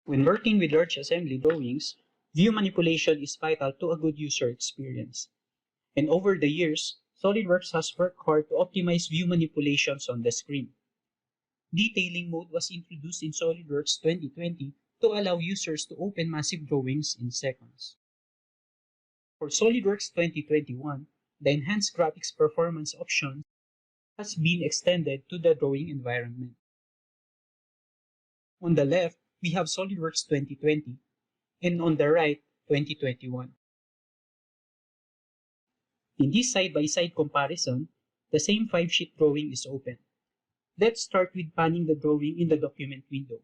When working with large assembly drawings, view manipulation is vital to a good user experience. And over the years, SOLIDWORKS has worked hard to optimize view manipulations on the screen. Detailing mode was introduced in SOLIDWORKS 2020 to allow users to open massive drawings in seconds. For SOLIDWORKS 2021, the enhanced graphics performance option has been extended to the drawing environment. On the left, we have SOLIDWORKS 2020, and on the right, 2021. In this side-by-side comparison, the same 5-sheet drawing is open. Let's start with panning the drawing in the document window.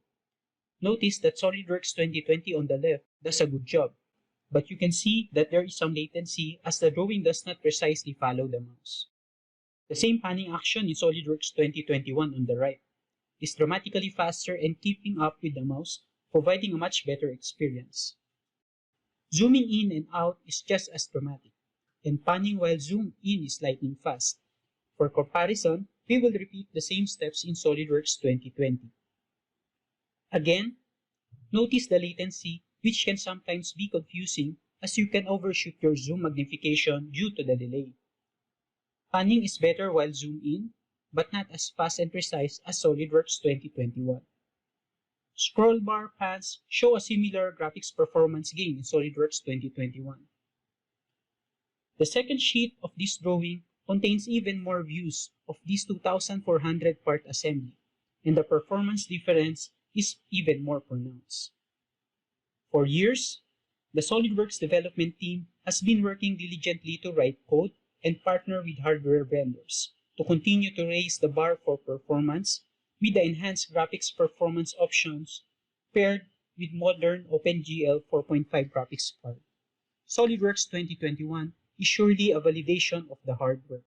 Notice that SOLIDWORKS 2020 on the left does a good job, but you can see that there is some latency as the drawing does not precisely follow the mouse. The same panning action in SOLIDWORKS 2021 on the right is dramatically faster and keeping up with the mouse, providing a much better experience. Zooming in and out is just as dramatic, and panning while zoomed in is lightning fast. For comparison, we will repeat the same steps in SOLIDWORKS 2020. Again, notice the latency, which can sometimes be confusing as you can overshoot your zoom magnification due to the delay. Panning is better while zoomed in, but not as fast and precise as SOLIDWORKS 2021. Scroll bar pans show a similar graphics performance gain in SOLIDWORKS 2021. The second sheet of this drawing contains even more views of this 2,400 part assembly, and the performance difference is even more pronounced. For years, the SOLIDWORKS development team has been working diligently to write code and partner with hardware vendors to continue to raise the bar for performance with the enhanced graphics performance options paired with modern OpenGL 4.5 graphics card. SOLIDWORKS 2021 is surely a validation of the hard work.